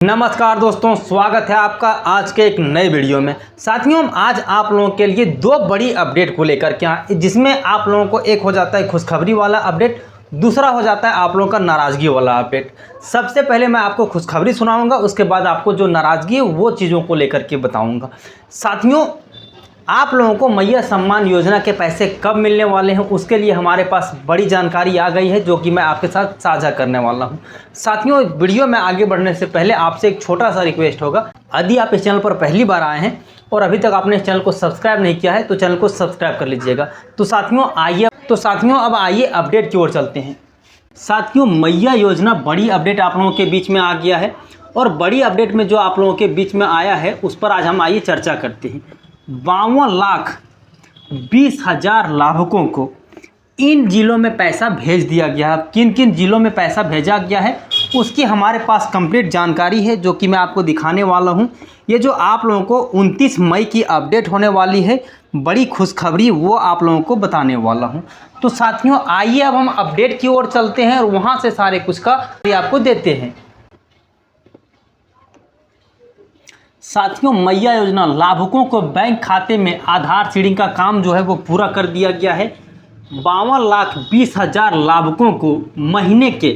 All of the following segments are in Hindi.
नमस्कार दोस्तों, स्वागत है आपका आज के एक नए वीडियो में। साथियों, आज आप लोगों के लिए दो बड़ी अपडेट को लेकर के आए, जिसमें आप लोगों को एक हो जाता है खुशखबरी वाला अपडेट, दूसरा हो जाता है आप लोगों का नाराज़गी वाला अपडेट। सबसे पहले मैं आपको खुशखबरी सुनाऊंगा, उसके बाद आपको जो नाराज़गी है वो चीज़ों को लेकर के बताऊँगा। साथियों, आप लोगों को मैया सम्मान योजना के पैसे कब मिलने वाले हैं, उसके लिए हमारे पास बड़ी जानकारी आ गई है, जो कि मैं आपके साथ साझा करने वाला हूं। साथियों, वीडियो में आगे बढ़ने से पहले आपसे एक छोटा सा रिक्वेस्ट होगा। यदि आप इस चैनल पर पहली बार आए हैं और अभी तक आपने इस चैनल को सब्सक्राइब नहीं किया है तो चैनल को सब्सक्राइब कर लीजिएगा। तो साथियों अब आइए अपडेट की ओर चलते हैं। साथियों, मैया योजना बड़ी अपडेट आप लोगों के बीच में आ गया है, और बड़ी अपडेट में जो आप लोगों के बीच में आया है उस पर आज हम आइए चर्चा करते हैं। 52,20,000 लाभुकों को इन जिलों में पैसा भेज दिया गया। किन किन जिलों में पैसा भेजा गया है उसकी हमारे पास कंप्लीट जानकारी है, जो कि मैं आपको दिखाने वाला हूं। ये जो आप लोगों को 29 मई की अपडेट होने वाली है, बड़ी खुशखबरी, वो आप लोगों को बताने वाला हूं। तो साथियों, आइए अब हम अपडेट की ओर चलते हैं और वहां से सारे कुछ का आपको देते हैं। साथियों, मैया योजना लाभुकों को बैंक खाते में आधार सीडिंग का काम जो है वो पूरा कर दिया गया है। 52,20,000 लाभुकों को महीने के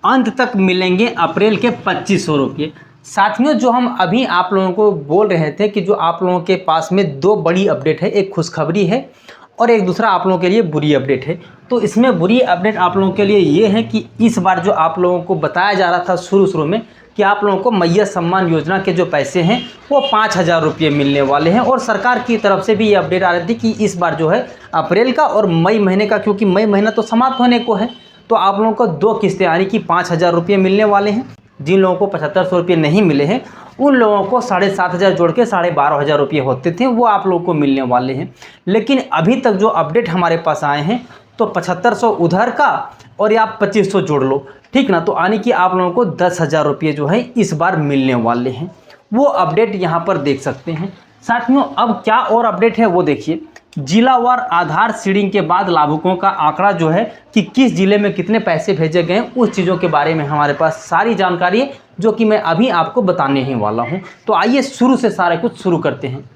अंत तक मिलेंगे अप्रैल के 2,500 रुपये। साथियों, जो हम अभी आप लोगों को बोल रहे थे कि जो आप लोगों के पास में दो बड़ी अपडेट है, एक खुशखबरी है और एक दूसरा आप लोगों के लिए बुरी अपडेट है। तो इसमें बुरी अपडेट आप लोगों के लिए ये है कि इस बार जो आप लोगों को बताया जा रहा था शुरू में कि आप लोगों को मैया सम्मान योजना के जो पैसे हैं वो 5,000 रुपये मिलने वाले हैं, और सरकार की तरफ से भी ये अपडेट आ रही थी कि इस बार जो है अप्रैल का और मई महीने का, क्योंकि मई महीना तो समाप्त होने को है, तो आप लोगों को दो किस्तें यानी कि 5,000 रुपये मिलने वाले हैं। जिन लोगों को 7,500 रुपये नहीं मिले हैं उन लोगों को 7,500 जोड़ के 12,500 रुपये होते थे, वो आप लोगों को मिलने वाले हैं। लेकिन अभी तक जो अपडेट हमारे पास आए हैं तो 7,500 उधर का और आप 2,500 जोड़ लो, ठीक ना, तो यानी कि आप लोगों को 10,000 रुपये जो है इस बार मिलने वाले हैं। वो अपडेट यहाँ पर देख सकते हैं। साथियों, अब क्या और अपडेट है वो देखिए। जिलावार आधार सीडिंग के बाद लाभुकों का आंकड़ा जो है कि किस जिले में कितने पैसे भेजे गए, उस चीज़ों के बारे में हमारे पास सारी जानकारी है, जो कि मैं अभी आपको बताने ही वाला हूँ। तो आइए शुरू से सारे कुछ शुरू करते हैं।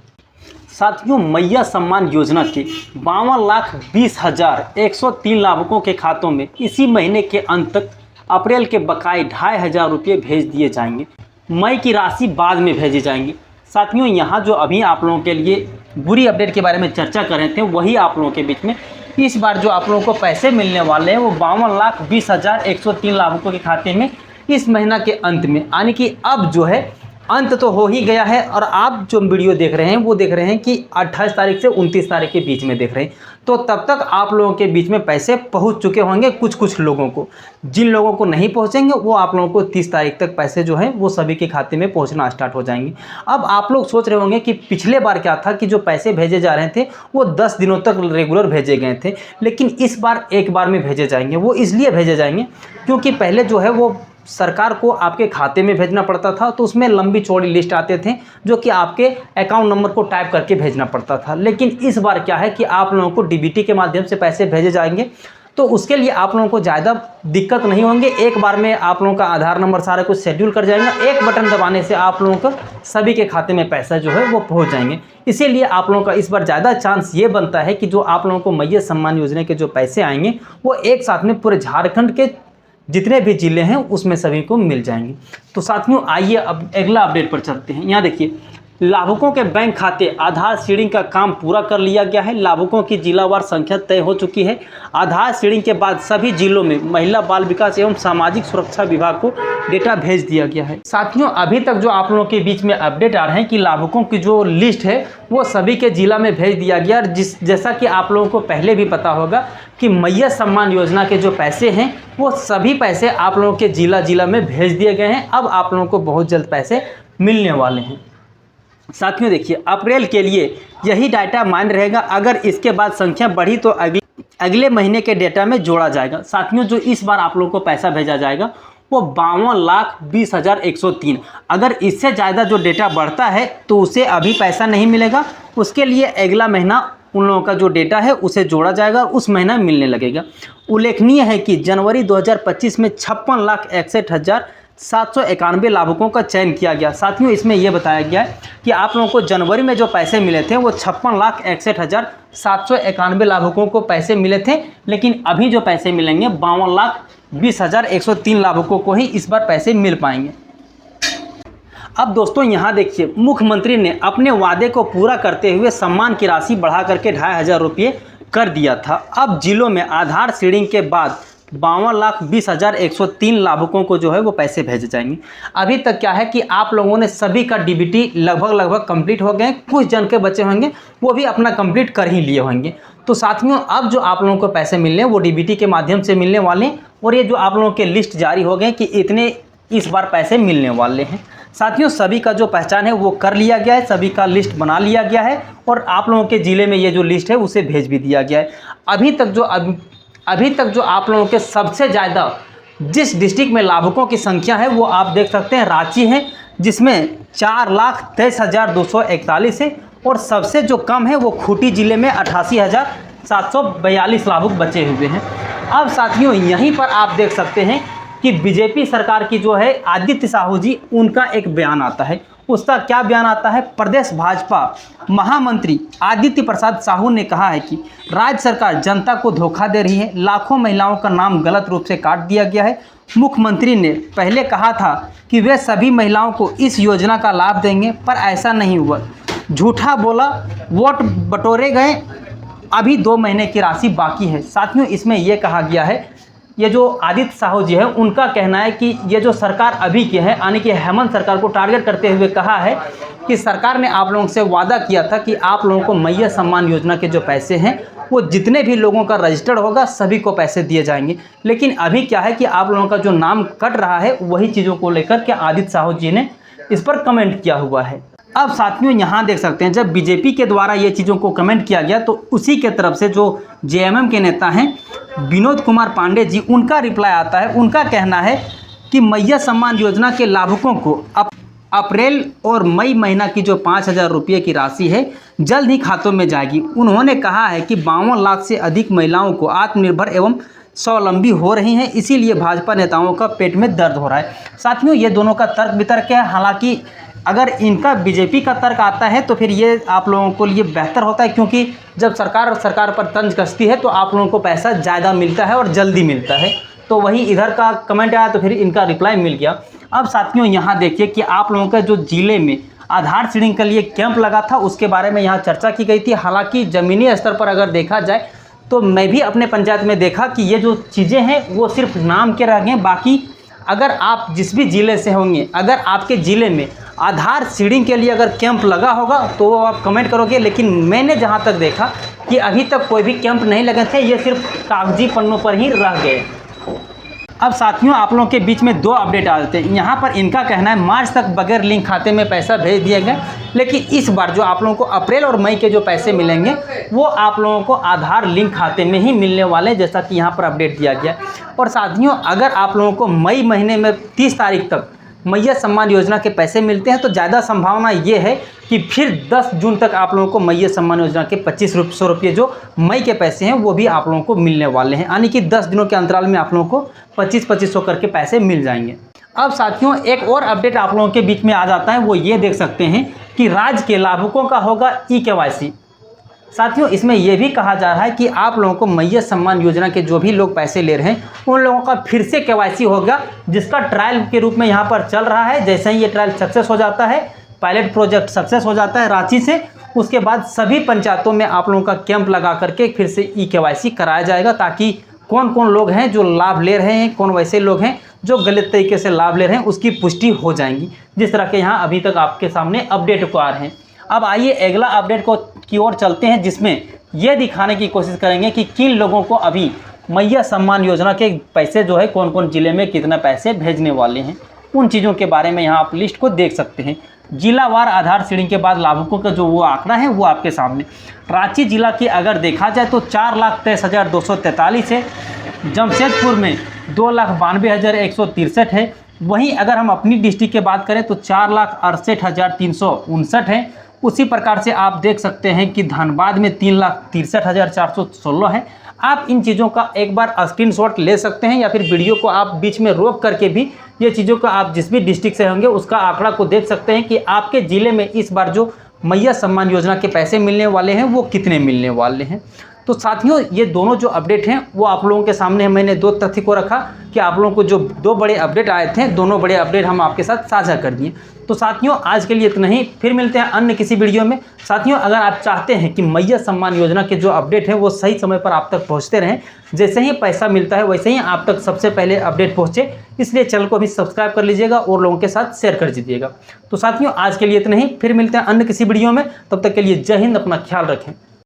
साथियों, मैया सम्मान योजना के 52,20,103 लाभुकों के खातों में इसी महीने के अंत तक अप्रैल के बकाए 2,500 रुपये भेज दिए जाएंगे। मई की राशि बाद में भेजी जाएंगी। साथियों, यहाँ जो अभी आप लोगों के लिए बुरी अपडेट के बारे में चर्चा कर रहे थे, वही आप लोगों के बीच में इस बार जो आप लोगों को पैसे मिलने वाले हैं वो 52,20,103 लाभुकों के खाते में इस महीना के अंत में, यानी कि अब जो है अंत तो हो ही गया है, और आप जो वीडियो देख रहे हैं वो देख रहे हैं कि 28 तारीख से 29 तारीख के बीच में देख रहे हैं, तो तब तक आप लोगों के बीच में पैसे पहुंच चुके होंगे कुछ लोगों को। जिन लोगों को नहीं पहुंचेंगे वो आप लोगों को 30 तारीख तक पैसे जो हैं वो सभी के खाते में पहुंचना स्टार्ट हो जाएंगे। अब आप लोग सोच रहे होंगे कि पिछले बार क्या था कि जो पैसे भेजे जा रहे थे वो 10 दिनों तक रेगुलर भेजे गए थे, लेकिन इस बार एक बार में भेजे जाएंगे। वो इसलिए भेजे जाएंगे क्योंकि पहले जो है वो सरकार को आपके खाते में भेजना पड़ता था, तो उसमें लंबी चौड़ी लिस्ट आते थे जो कि आपके अकाउंट नंबर को टाइप करके भेजना पड़ता था। लेकिन इस बार क्या है कि आप लोगों को डीबीटी के माध्यम से पैसे भेजे जाएंगे, तो उसके लिए आप लोगों को ज़्यादा दिक्कत नहीं होंगे। एक बार में आप लोगों का आधार नंबर सारा कुछ शेड्यूल कर जाएगा, एक बटन दबाने से आप लोगों को सभी के खाते में पैसा जो है वो पहुंच जाएंगे। इसीलिए आप लोगों का इस बार ज़्यादा चांस ये बनता है कि जो आप लोगों को मैया सम्मान योजना के जो पैसे आएंगे वो एक साथ में पूरे झारखंड के जितने भी जिले हैं उसमें सभी को मिल जाएंगे। तो साथियों, आइए अब अगला अपडेट पर चलते हैं। यहाँ देखिए, लाभुकों के बैंक खाते आधार सीडिंग का काम पूरा कर लिया गया है। लाभुकों की जिलावार संख्या तय हो चुकी है। आधार सीडिंग के बाद सभी जिलों में महिला बाल विकास एवं सामाजिक सुरक्षा विभाग को डेटा भेज दिया गया है। साथियों, अभी तक जो आप लोगों के बीच में अपडेट आ रहे हैं कि लाभुकों की जो लिस्ट है वो सभी के जिला में भेज दिया गया। जैसा कि आप लोगों को पहले भी पता होगा कि मैया सम्मान योजना के जो पैसे हैं वो सभी पैसे आप लोगों के जिला में भेज दिए गए हैं। अब आप लोगों को बहुत जल्द पैसे मिलने वाले हैं। साथियों, देखिए, अप्रैल के लिए यही डाटा मान्य रहेगा। अगर इसके बाद संख्या बढ़ी तो अगले महीने के डेटा में जोड़ा जाएगा। साथियों, जो इस बार आप लोगों को पैसा भेजा जाएगा वो 52,20,103। अगर इससे ज़्यादा जो डेटा बढ़ता है तो उसे अभी पैसा नहीं मिलेगा, उसके लिए अगला महीना उन लोगों का जो डेटा है उसे जोड़ा जाएगा और उस महीना मिलने लगेगा। उल्लेखनीय है कि जनवरी 2025 में 56,61,000 791 लाभुकों का चयन किया गया। साथियों, इसमें यह बताया गया है कि आप लोगों को जनवरी में जो पैसे मिले थे वो 56,61,791 लाभुकों को पैसे मिले थे, लेकिन अभी जो पैसे मिलेंगे 52,20,103 लाभुकों को ही इस बार पैसे मिल पाएंगे। अब दोस्तों यहाँ देखिए, मुख्यमंत्री ने अपने वादे को पूरा करते हुए सम्मान की राशि बढ़ा करके 2,500 रुपये कर दिया था। अब जिलों में आधार सीडिंग के बाद 52,20,103 लाभुकों को जो है वो पैसे भेजे जाएंगे। अभी तक क्या है कि आप लोगों ने सभी का डीबीटी लगभग कंप्लीट हो गए, कुछ जन के बचे होंगे वो भी अपना कंप्लीट कर ही लिए होंगे। तो साथियों, अब जो आप लोगों को पैसे मिलने हैं वो डीबीटी के माध्यम से मिलने वाले हैं, और ये जो आप लोगों के लिस्ट जारी हो गए कि इतने इस बार पैसे मिलने वाले हैं। साथियों, सभी का जो पहचान है वो कर लिया गया है, सभी का लिस्ट बना लिया गया है, और आप लोगों के ज़िले में ये जो लिस्ट है उसे भेज भी दिया गया है। अभी तक जो आप लोगों के सबसे ज़्यादा जिस डिस्ट्रिक्ट में लाभुकों की संख्या है वो आप देख सकते हैं रांची है, जिसमें 4,23,241 है, और सबसे जो कम है वो खूंटी ज़िले में 88,742 लाभुक बचे हुए हैं। अब साथियों, यहीं पर आप देख सकते हैं कि बीजेपी सरकार की जो है आदित्य साहू जी, उनका एक बयान आता है। उसका क्या बयान आता है? प्रदेश भाजपा महामंत्री आदित्य प्रसाद साहू ने कहा है कि राज्य सरकार जनता को धोखा दे रही है, लाखों महिलाओं का नाम गलत रूप से काट दिया गया है। मुख्यमंत्री ने पहले कहा था कि वे सभी महिलाओं को इस योजना का लाभ देंगे, पर ऐसा नहीं हुआ। झूठा बोला, वोट बटोरे गए, अभी 2 महीने की राशि बाकी है। साथियों, इसमें यह कहा गया है, ये जो आदित्य साहू जी है उनका कहना है कि ये जो सरकार अभी की है, यानी कि हेमंत सरकार को टारगेट करते हुए कहा है कि सरकार ने आप लोगों से वादा किया था कि आप लोगों को मैया सम्मान योजना के जो पैसे हैं वो जितने भी लोगों का रजिस्टर्ड होगा सभी को पैसे दिए जाएंगे। लेकिन अभी क्या है कि आप लोगों का जो नाम कट रहा है वही चीज़ों को लेकर के आदित्य साहू जी ने इस पर कमेंट किया हुआ है। अब साथियों, यहाँ देख सकते हैं, जब बीजेपी के द्वारा ये चीज़ों को कमेंट किया गया तो उसी के तरफ से जो जेएमएम के नेता हैं विनोद कुमार पांडे जी, उनका रिप्लाई आता है। उनका कहना है कि मैया सम्मान योजना के लाभुकों को अप्रैल और मई महीना की जो 5,000 रुपये की राशि है जल्द ही खातों में जाएगी। उन्होंने कहा है कि 52 लाख से अधिक महिलाओं को आत्मनिर्भर एवं स्वावलंबी हो रही हैं, इसीलिए भाजपा नेताओं का पेट में दर्द हो रहा है। साथियों, ये दोनों का तर्क वितर्क है। हालांकि अगर इनका बीजेपी का तर्क आता है तो फिर ये आप लोगों को लिए बेहतर होता है, क्योंकि जब सरकार पर तंज कसती है तो आप लोगों को पैसा ज़्यादा मिलता है और जल्दी मिलता है। तो वही इधर का कमेंट आया तो फिर इनका रिप्लाई मिल गया। अब साथियों, यहाँ देखिए कि आप लोगों का जो ज़िले में आधार सीडिंग के लिए कैंप लगा था उसके बारे में यहाँ चर्चा की गई थी। हालांकि ज़मीनी स्तर पर अगर देखा जाए तो मैं भी अपने पंचायत में देखा कि ये जो चीज़ें हैं वो सिर्फ नाम के रह गए। बाकी अगर आप जिस भी ज़िले से होंगे, अगर आपके ज़िले में आधार सीडिंग के लिए अगर कैंप लगा होगा तो वो आप कमेंट करोगे, लेकिन मैंने जहाँ तक देखा कि अभी तक कोई भी कैंप नहीं लगे थे, ये सिर्फ कागजी पन्नों पर ही रह गए। अब साथियों, आप लोगों के बीच में 2 अपडेट आ जाते हैं। यहाँ पर इनका कहना है मार्च तक बगैर लिंक खाते में पैसा भेज दिया गया, लेकिन इस बार जो आप लोगों को अप्रैल और मई के जो पैसे मिलेंगे वो आप लोगों को आधार लिंक खाते में ही मिलने वाले हैं, जैसा कि यहाँ पर अपडेट दिया गया। और साथियों, अगर आप लोगों को मई महीने में 30 तारीख तक मैया सम्मान योजना के पैसे मिलते हैं तो ज़्यादा संभावना ये है कि फिर 10 जून तक आप लोगों को मैया सम्मान योजना के 2500 रुपये जो मई के पैसे हैं वो भी आप लोगों को मिलने वाले हैं, यानी कि 10 दिनों के अंतराल में आप लोगों को 2500 करके पैसे मिल जाएंगे। अब साथियों, एक और अपडेट आप लोगों के बीच में आ जाता है, वो ये देख सकते हैं कि राज्य के लाभुकों का होगा ई-KYC। साथियों, इसमें यह भी कहा जा रहा है कि आप लोगों को मैया सम्मान योजना के जो भी लोग पैसे ले रहे हैं उन लोगों का फिर से KYC होगा, जिसका ट्रायल के रूप में यहाँ पर चल रहा है। जैसे ही ये ट्रायल सक्सेस हो जाता है, पायलट प्रोजेक्ट सक्सेस हो जाता है रांची से, उसके बाद सभी पंचायतों में आप लोगों का कैंप लगा करके फिर से ई-KYC कराया जाएगा, ताकि कौन कौन लोग हैं जो लाभ ले रहे हैं, कौन वैसे लोग हैं जो गलत तरीके से लाभ ले रहे हैं, उसकी पुष्टि हो जाएगी। जिस तरह के यहाँ अभी तक आपके सामने अपडेट को आ रहे हैं। अब आइए अगला अपडेट की ओर चलते हैं, जिसमें यह दिखाने की कोशिश करेंगे कि किन लोगों को अभी मैया सम्मान योजना के पैसे जो है कौन कौन ज़िले में कितना पैसे भेजने वाले हैं। उन चीज़ों के बारे में यहाँ आप लिस्ट को देख सकते हैं। जिलावार आधार सीडिंग के बाद लाभुकों का जो वो आंकड़ा है वो आपके सामने। रांची जिला की अगर देखा जाए तो 4,23,243 है। जमशेदपुर में 2,92,163 है। वहीं अगर हम अपनी डिस्ट्रिक्ट की बात करें तो 4,68,359 है। उसी प्रकार से आप देख सकते हैं कि धनबाद में 3,63,416 है। आप इन चीज़ों का एक बार स्क्रीनशॉट ले सकते हैं या फिर वीडियो को आप बीच में रोक करके भी ये चीज़ों का आप जिस भी डिस्ट्रिक्ट से होंगे उसका आंकड़ा को देख सकते हैं कि आपके ज़िले में इस बार जो मैया सम्मान योजना के पैसे मिलने वाले हैं वो कितने मिलने वाले हैं। तो साथियों, ये दोनों जो अपडेट हैं वो आप लोगों के सामने मैंने दो तथ्य को रखा कि आप लोगों को जो दो बड़े अपडेट आए थे, दोनों बड़े अपडेट हम आपके साथ साझा कर दिए। तो साथियों, आज के लिए इतना ही, फिर मिलते हैं अन्य किसी वीडियो में। साथियों, अगर आप चाहते हैं कि मैया सम्मान योजना के जो अपडेट हैं वो सही समय पर आप तक पहुँचते रहें, जैसे ही पैसा मिलता है वैसे ही आप तक सबसे पहले अपडेट पहुँचे, इसलिए चैनल को अभी सब्सक्राइब कर लीजिएगा और लोगों के साथ शेयर कर दीजिएगा। तो साथियों, आज के लिए इतना ही, फिर मिलते हैं अन्य किसी वीडियो में। तब तक के लिए जय हिंद, अपना ख्याल रखें।